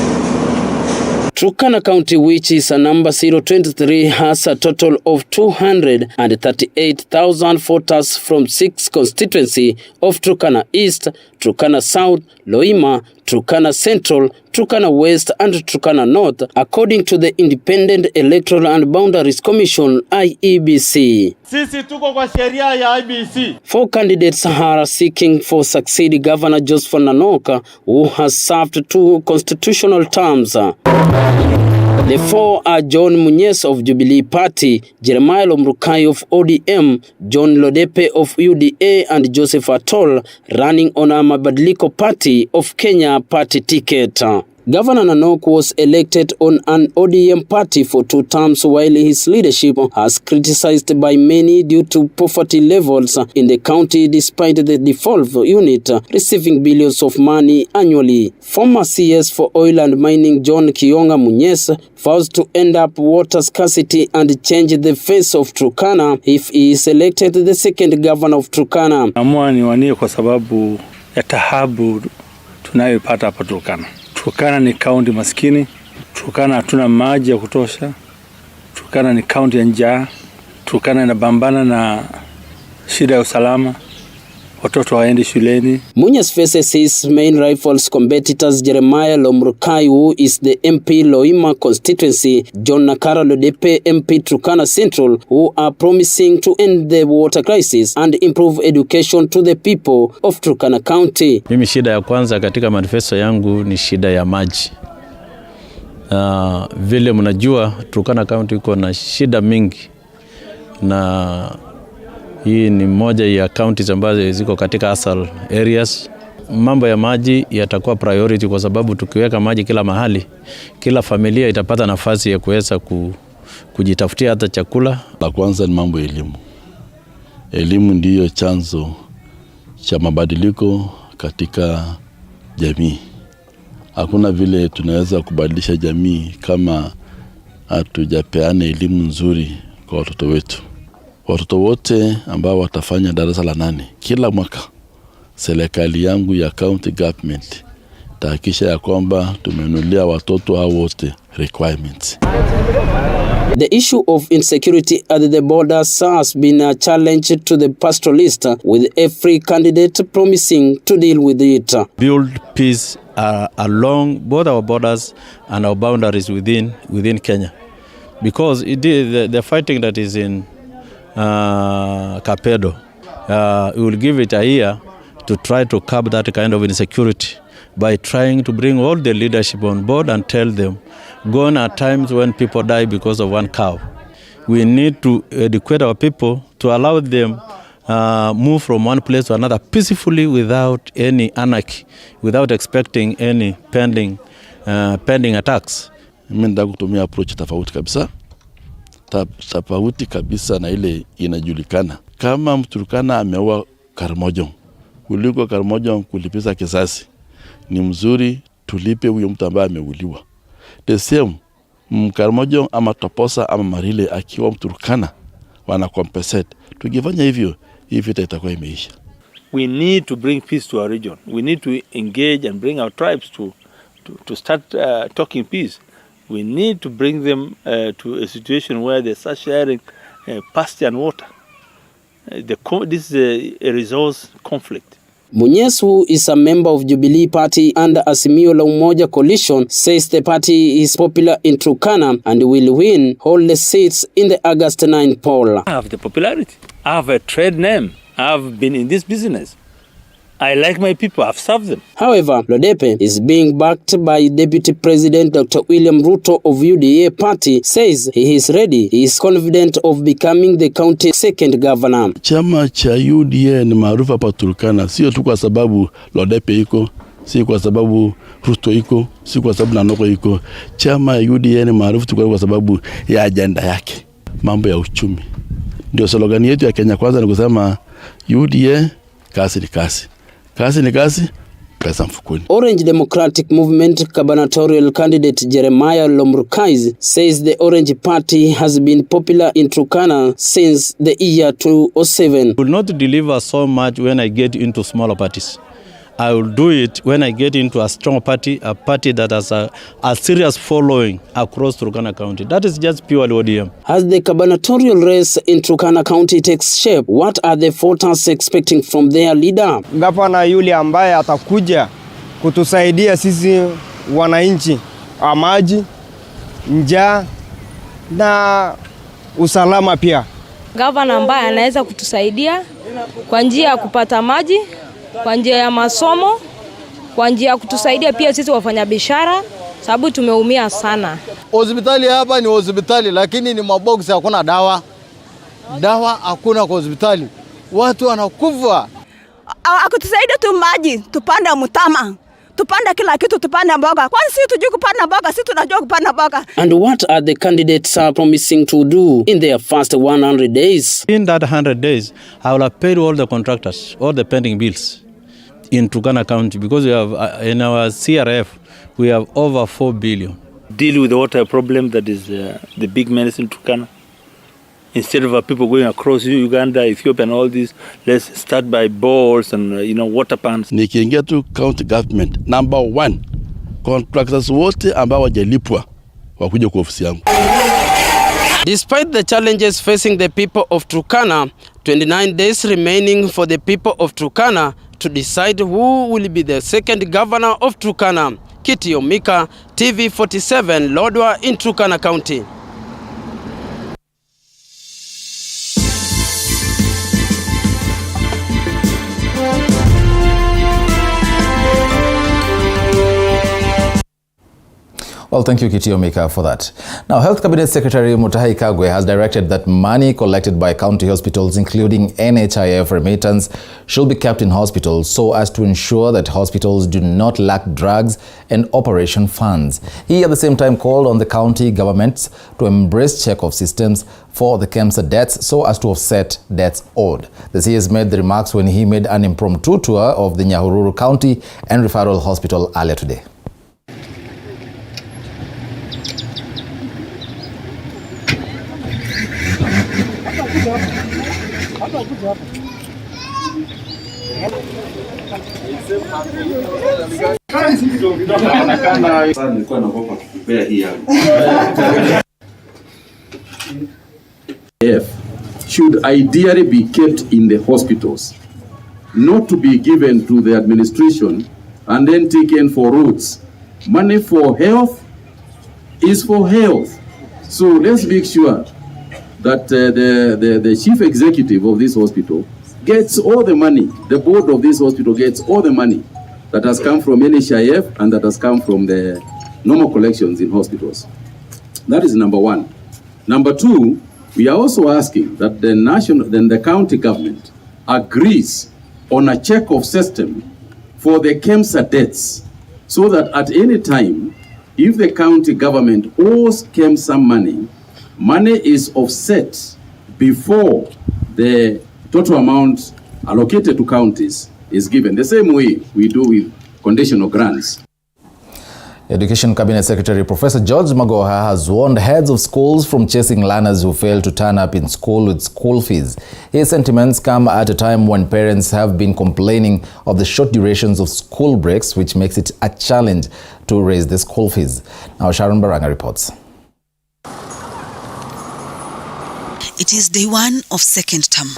Turkana County, which is a number 023, has a total of 238,000 voters from 6 constituencies of Turkana East, Turkana South, Loima, Turkana Central, Turkana West and Turkana North, according to the Independent Electoral and Boundaries Commission, IEBC. Sisi tuko kwa sheria ya IEBC. 4 candidates are seeking for succeed Governor Josephat Nanok, who has served 2 constitutional terms. The 4 are John Munyes of Jubilee Party, Jeremiah Lomrukai of ODM, John Lodepe of UDA and Joseph Atol running on a Mabadiliko Party of Kenya party ticket. Governor Nanok was elected on an ODM party for 2 terms, while his leadership has criticized by many due to poverty levels in the county despite the devolved unit receiving billions of money annually. Former CS for Oil and Mining John Kionga Munyes vows to end up water scarcity and change the face of Turkana if he is elected the 2nd governor of Turkana. Amua niwanie kwa sababu ya taabu tunayopata hapa Turkana. Turkana ni kaunti maskini, Turkana hatuna maji ya kutosha, Turkana ni kaunti ya njaa, Turkana inabambana na shida ya usalama, watoto waendi shuleni. Munyes faces his main rivals competitors Jeremiah Lomrukai, who is the MP Loima constituency, John Nakara Lodepe MP Turkana Central, who are promising to end the water crisis and improve education to the people of Turkana County. Mimi shida ya kwanza katika manifesto yangu ni shida ya maji. Vile mnajua Turkana County iko na shida mingi, na hii ni moja ya counties ambazo ziko katika asal areas. Mambo ya maji yatakuwa priority kwa sababu tukiweka maji kila mahali, kila familia itapata nafasi ya kuweza kujitafutia hata chakula. La kwanza ni mambo ya elimu. Elimu ndiyo chanzo cha mabadiliko katika jamii. Hakuna vile tunaweza kubadilisha jamii kama hatujapeana elimu nzuri kwa watoto wetu. Watoto wote ambao watafanya darasa la 8 kila mwaka, serikali yangu ya county government tahakisha ya kwamba tumenunulia watoto hao wote requirements. The issue of insecurity at the borders has been a challenge to the pastoralist, with every candidate promising to deal with it. Build peace along both our borders and our boundaries within Kenya, because the fighting that is in Kapedo, we will give it a year to try to curb that kind of insecurity by trying to bring all the leadership on board and tell them, gone are times when people die because of one cow. We need to educate our people to allow them move from one place to another peacefully without any anarchy, without expecting any pending attacks. Mimi nataka kutumia approach tofauti kabisa. Tofauti kabisa na ile inajulikana. Kama Mturkana ameua Karmojo, kuliko Karmojo kulipiza kisasi, ni mzuri tulipe huyo mtu ambaye ameuliwa. The same Karmojo ama Toposa ama Marile akiwa Mturkana wana compensate. Tukifanya hivyo, hii vita itakuwa imeisha. We need to bring peace to our region. We need to engage and bring our tribes to start talking peace. We need to bring them to a situation where they start sharing pasture and water. This is a resource conflict. Munyes, who is a member of Jubilee Party under Azimio La Umoja coalition, says the party is popular in Turkana and will win all the seats in the August 9 poll. I have the popularity. I have a trade name. I have been in this business. I like my people. I've served them. However, Lodepe is being backed by Deputy President Dr. William Ruto of UDA party, says he is ready. He is confident of becoming the county's second governor. Chama cha UDA ni maarufu hapa Turkana, sio tu kwa sababu Lodepe iko, si kwa sababu Ruto iko, si kwa sababu Nanoko iko. Chama ya UDA ni maarufu tu kwa sababu ya agenda yake, mambo ya uchumi. Ndio slogan yetu ya Kenya Kwanza ni kusema UDA kasi ni kasi. Kasi ni kasi, pesa mfukoni. Orange Democratic Movement gubernatorial candidate Jeremiah Lomrukais says the Orange Party has been popular in Turkana since the year 2007. I will not deliver so much when I get into smaller parties. I will do it when I get into a strong party, a party that has a serious following across Turkana County. That is just purely ODM. As the gubernatorial race in Turkana County takes shape, what are the voters expecting from their leader? Gavana yule ambaye atakuja kutusaidia sisi wananchi, maji, njaa na usalama pia. Gavana ambaye anaweza kutusaidia kwa njia ya kupata maji, kwa njia ya masomo, kwa njia ya kutusaidia pia sisi wafanyabiashara, sababu tumeumia sana. Hospitali hapa ni hospitali, lakini ni maboksi, hakuna dawa. Dawa hakuna kwa hospitali. Watu wanakufa. Akutusaidia tu maji, tupande mtama, tupande kila kitu, tupande mboga. Kwani sisi tujui kupanda mboga, sisi tunajua kupanda mboga. And what are the candidates promising to do in their first 100 days? In that 100 days, I will have paid all the contractors, all the pending bills in Turkana County, because we have in our CRF we have over 4 billion. Deal with the water problem that is the big menace in Turkana. Instead of people going across Uganda, Ethiopia and all this, let's start by bores and water pans. Nikiingia tu county government, number 1, contractors wote ambao wajalipwa wakuja kwa ofisi yangu. Despite the challenges facing the people of Turkana, 29 days remaining for the people of Turkana to decide who will be the second governor of Turkana. Kiti Omika, TV47, Lodwar in Turkana County. Well, thank you, Kiti Omika, for that. Now, Health Cabinet Secretary Mutahi Kagwe has directed that money collected by county hospitals, including NHIF remittance, should be kept in hospitals so as to ensure that hospitals do not lack drugs and operation funds. He, at the same time, called on the county governments to embrace check-off systems for the KEMSA debts so as to offset debts owed. The CS made the remarks when he made an impromptu tour of the Nyahururu County and Referral Hospital earlier today. Should ideally be kept in the hospitals, not to be given to the administration and then taken for roads. Money for health is for health. So let's make sure that the chief executive of this hospital gets all the money, the board of this hospital gets all the money that has come from NHIF and that has come from the normal collections in hospitals. That is number 1. Number 2, we are also asking that the county government agrees on a check-off system for the KEMSA debts, so that at any time, if the county government owes KEMSA money is offset before the total amount allocated to counties is given, the same way we do with conditional grants. Education Cabinet Secretary Professor George Magoha has warned heads of schools from chasing learners who fail to turn up in school with school fees. His sentiments come at a time when parents have been complaining of the short durations of school breaks, which makes it a challenge to raise the school fees. Now, Sharon Baranga reports. It is day 1 of second term.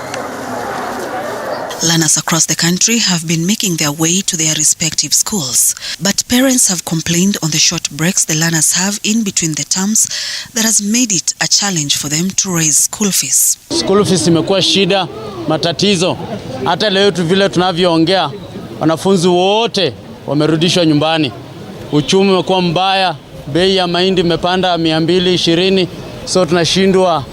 Learners across the country have been making their way to their respective schools, but parents have complained on the short breaks the learners have in between the terms that has made it a challenge for them to raise school fees. School fees imekuwa shida, matatizo. Hata leo tu vile tunavyoongea, wanafunzi wote wamerudishwa nyumbani. Uchumi umekuwa mbaya, bei ya mahindi imepanda 220, so tunashindwa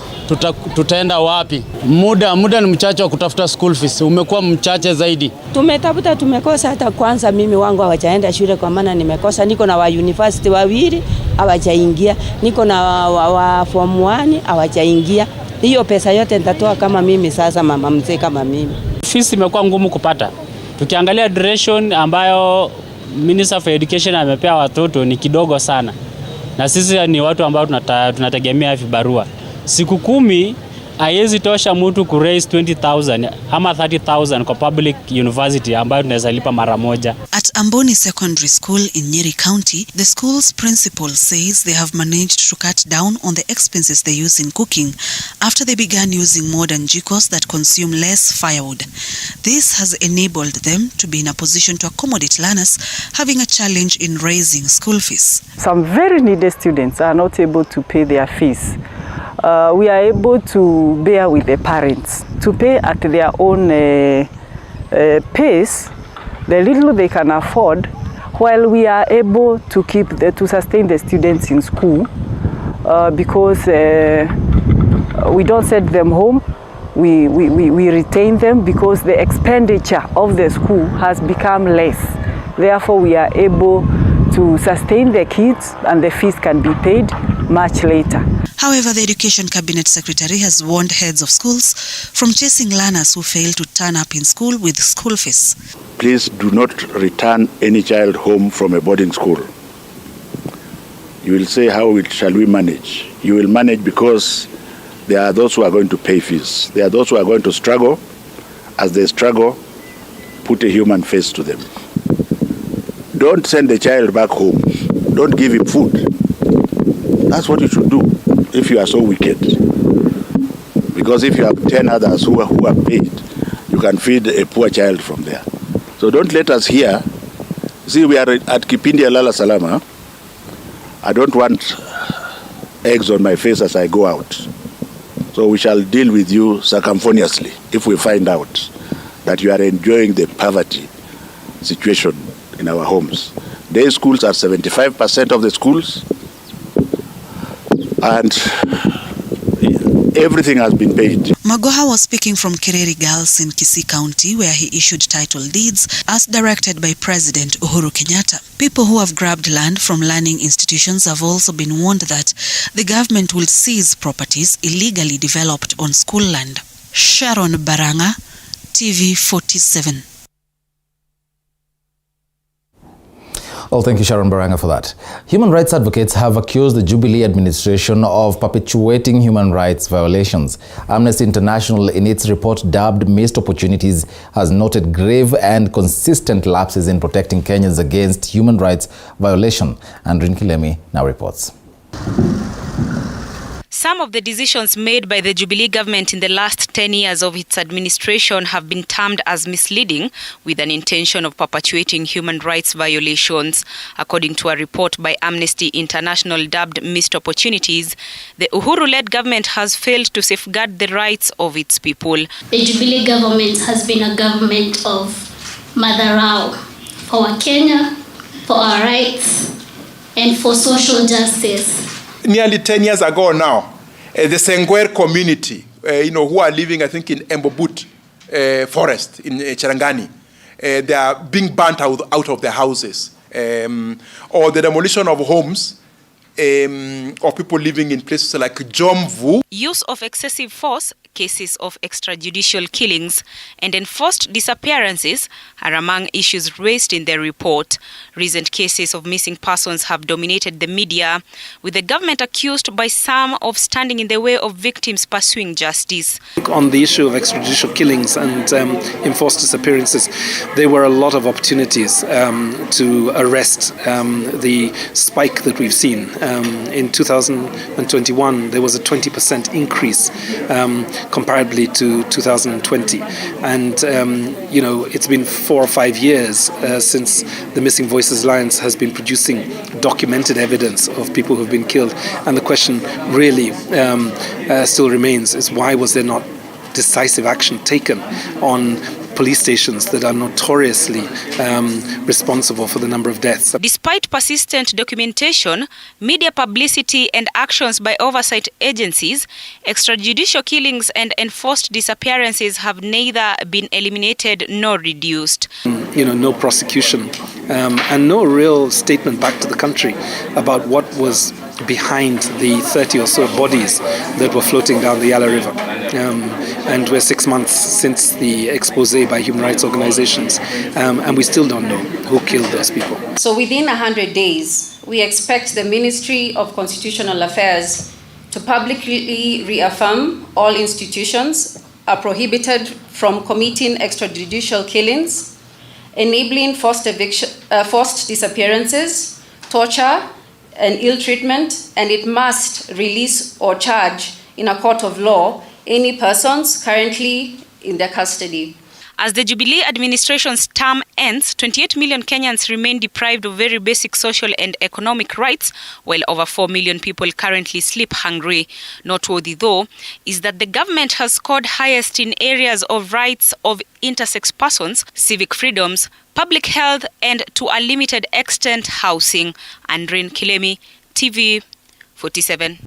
tutaenda wapi? Muda ni mchache wa kutafuta school fees, umekuwa mchache zaidi. Tumetafuta, tumekosa. Hata kwanza mimi wangu hawajaenda shule kwa maana nimekosa. Niko na wa university wawili hawajaingia, niko na wa form 1 hawajaingia. Hiyo pesa yote nitatoa kama mimi sasa, mama mzee kama mimi. Fees imekuwa ngumu kupata. Tukiangalia duration ambayo Minister for Education amepea watoto ni kidogo sana. Na sisi ni watu ambao tunategemea vibarua. Siku 10 haiwezi tosha mtu ku raise 20,000 ama 30,000 kwa public university ambayo tunaweza lipa mara moja. At Amboni Secondary School in Nyeri County, the school's principal says they have managed to cut down on the expenses they use in cooking after they began using modern jikos that consume less firewood. This has enabled them to be in a position to accommodate learners having a challenge in raising school fees. Some very needy students are not able to pay their fees. We are able to bear with the parents to pay at their own pace, the little they can afford, while we are able to sustain the students in school because we don't send them home. We retain them because the expenditure of the school has become less. Therefore, we are able to sustain the kids and the fees can be paid much later. However, the Education Cabinet Secretary has warned heads of schools from chasing learners who fail to turn up in school with school fees. Please do not return any child home from a boarding school. You will say, how shall we manage? You will manage because there are those who are going to pay fees. There are those who are going to struggle. As they struggle, put a human face to them. Don't send the child back home. Don't give him food. That's what you should do if you are so wicked. Because if you have 10 others who are paid, you can feed a poor child from there. So don't let us hear. See, we are at Kipindi Lala Salama. I don't want eggs on my face as I go out. So we shall deal with you circumphoniously if we find out that you are enjoying the poverty situation in our homes. Day schools are 75% of the schools, and everything has been paid. Magoha was speaking from Kireri Girls in Kisii County, where he issued title deeds as directed by President Uhuru Kenyatta. People who have grabbed land from learning institutions have also been warned that the government will seize properties illegally developed on school land. Sharon Baranga, TV 47. Well, thank you, Sharon Baranga, for that. Human rights advocates have accused the Jubilee administration of perpetuating human rights violations. Amnesty International, in its report dubbed Missed Opportunities, has noted grave and consistent lapses in protecting Kenyans against human rights violation. And Rinkilemi now reports. Some of the decisions made by the Jubilee government in the last 10 years of its administration have been termed as misleading, with an intention of perpetuating human rights violations. According to a report by Amnesty International dubbed Missed Opportunities, the Uhuru-led government has failed to safeguard the rights of its people. The Jubilee government has been a government of Madharau for our Kenya, for our rights, and for social justice. Nearly 10 years ago now, the Sengwer community, who are living, I think, in Embobut forest in Cherangani, they are being burnt out of their houses. Or the demolition of homes of people living in places like Jomvu. Use of excessive force, cases of extrajudicial killings, and enforced disappearances are among issues raised in the report. Recent cases of missing persons have dominated the media, with the government accused by some of standing in the way of victims pursuing justice. On the issue of extrajudicial killings and enforced disappearances, there were a lot of opportunities to arrest the spike that we've seen. In 2021, there was a 20% increase comparably to 2020. And, it's been 4 or 5 years since the Missing Voices Alliance has been producing documented evidence of people who've been killed. And the question really still remains is why was there not decisive action taken on police stations that are notoriously responsible for the number of deaths. Despite persistent documentation, media publicity and actions by oversight agencies, extrajudicial killings and enforced disappearances have neither been eliminated nor reduced. No prosecution and no real statement back to the country about what was behind the 30 or so bodies that were floating down the Yala River. And we're 6 months since the expose by human rights organizations, and we still don't know who killed those people. So within 100 days, we expect the Ministry of Constitutional Affairs to publicly reaffirm all institutions are prohibited from committing extrajudicial killings, enabling forced disappearances, torture, and ill treatment, and it must release or charge in a court of law any persons currently in their custody. As the Jubilee administration's term ends, 28 million Kenyans remain deprived of very basic social and economic rights, while over 4 million people currently sleep hungry. Noteworthy, though, is that the government has scored highest in areas of rights of intersex persons, civic freedoms, public health, and to a limited extent, housing. Andrin Kilemi, TV 47.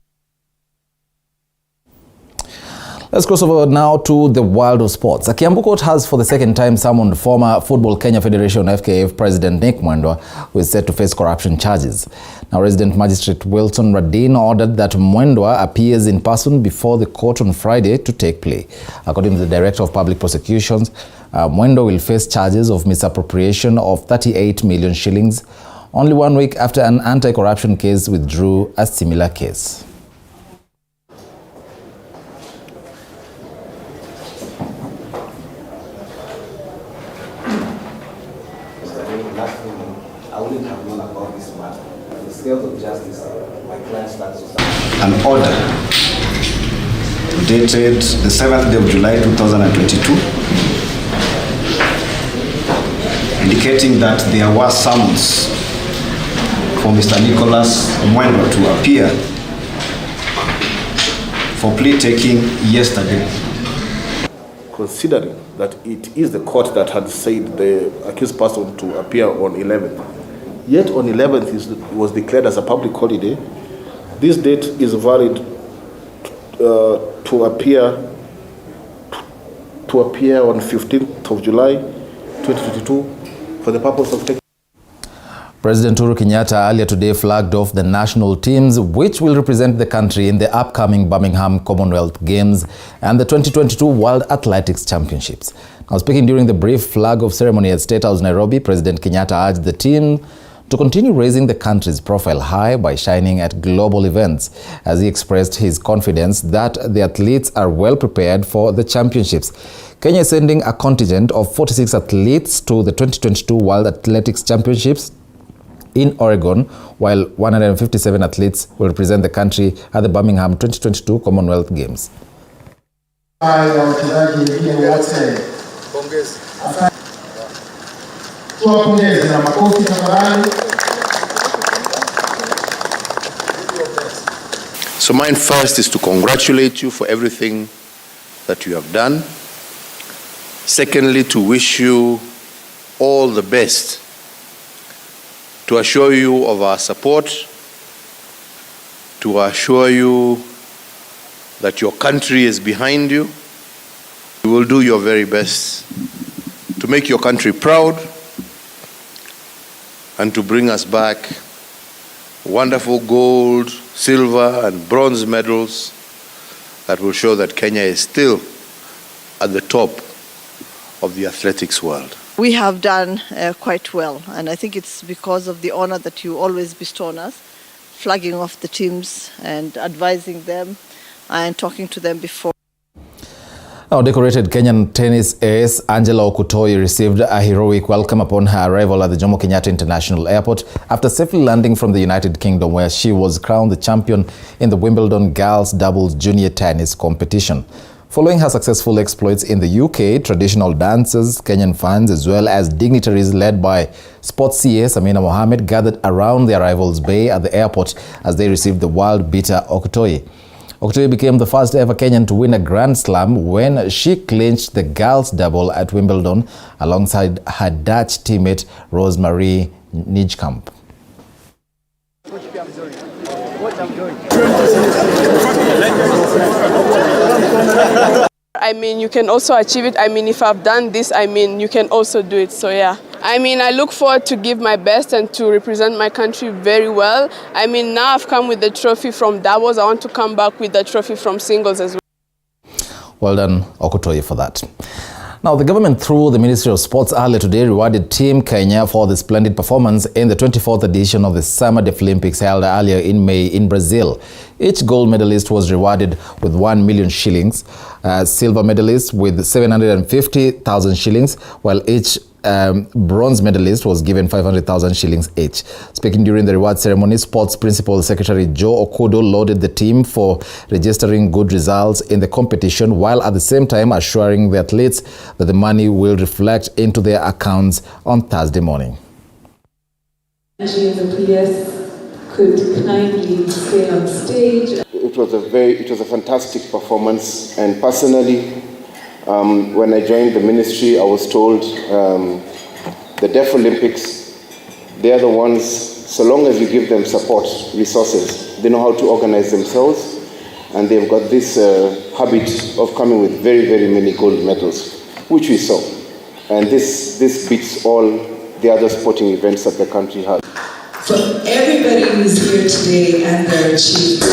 Let's cross over now to the world of sports. A Kiambu court has for the second time summoned former Football Kenya Federation FKF President Mwendwa, who is set to face corruption charges. Now, Resident Magistrate Wilson Radin ordered that Mwendwa appears in person before the court on Friday to take play. According to the Director of Public Prosecutions, Muendo will face charges of misappropriation of 38 million shillings, only 1 week after an anti-corruption case withdrew a similar case. An order dated the 7th day of July 2022 indicating that there was summons for Mr. Nicholas Mwendwa to appear for plea taking yesterday. Considering that it is the court that had said the accused person to appear on 11th, yet on 11th it was declared as a public holiday, this date is valid to appear on 15th of July 2022 for the purpose of taking. President Uhuru Kenyatta earlier today flagged off the national teams which will represent the country in the upcoming Birmingham Commonwealth Games and the 2022 World Athletics Championships. Now, speaking during the brief flag-off ceremony at State House, Nairobi, President Kenyatta urged the team to continue raising the country's profile high by shining at global events, as he expressed his confidence that the athletes are well prepared for the championships. Kenya is sending a contingent of 46 athletes to the 2022 World Athletics Championships in Oregon, while 157 athletes will represent the country at the Birmingham 2022 Commonwealth Games. So mine first is to congratulate you for everything that you have done. Secondly, to wish you all the best, to assure you of our support, to assure you that your country is behind you. You will do your very best to make your country proud and to bring us back wonderful gold, silver, and bronze medals that will show that Kenya is still at the top of the athletics world. We have done quite well, and I think it's because of the honor that you always bestow on us, flagging off the teams and advising them and talking to them before. Now, decorated Kenyan tennis ace Angela Okutoi received a heroic welcome upon her arrival at the Jomo Kenyatta International Airport after safely landing from the United Kingdom, where she was crowned the champion in the Wimbledon Girls Doubles Junior Tennis competition. Following her successful exploits in the UK, traditional dancers, Kenyan fans, as well as dignitaries led by sports CA Samina Mohammed gathered around the arrivals bay at the airport as they received the world beater Okutoi. Okotoye became the first ever Kenyan to win a Grand Slam when she clinched the girls' double at Wimbledon alongside her Dutch teammate Rosemary Nijkamp. I mean, you can also achieve it. I mean, if I've done this, I mean, you can also do it. So, yeah. I mean, I look forward to give my best and to represent my country very well. I mean, now I've come with the trophy from doubles. I want to come back with the trophy from singles as well. Well done, Okotoye, for that. Now, the government, through the Ministry of Sports, earlier today rewarded Team Kenya for the splendid performance in the 24th edition of the Summer Deaflympics held earlier in May in Brazil. Each gold medalist was rewarded with 1 million shillings, silver medalist with 750,000 shillings, while each bronze medalist was given 500,000 shillings each. Speaking during the reward ceremony, Sports Principal Secretary Joe Okudo lauded the team for registering good results in the competition, while at the same time assuring the athletes that the money will reflect into their accounts on Thursday morning. The players could kindly stay on stage. It was a fantastic performance, and personally, when I joined the ministry, I was told the Deaf Olympics, they're the ones, so long as you give them support, resources, they know how to organize themselves, and they've got this habit of coming with very, very many gold medals, which we saw. And this beats all the other sporting events that the country has. For everybody who's here today and their achievements.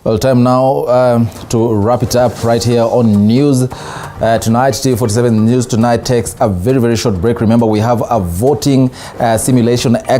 Well, time now to wrap it up right here on News Tonight. TV47 News Tonight takes a very, very short break. Remember, we have a voting simulation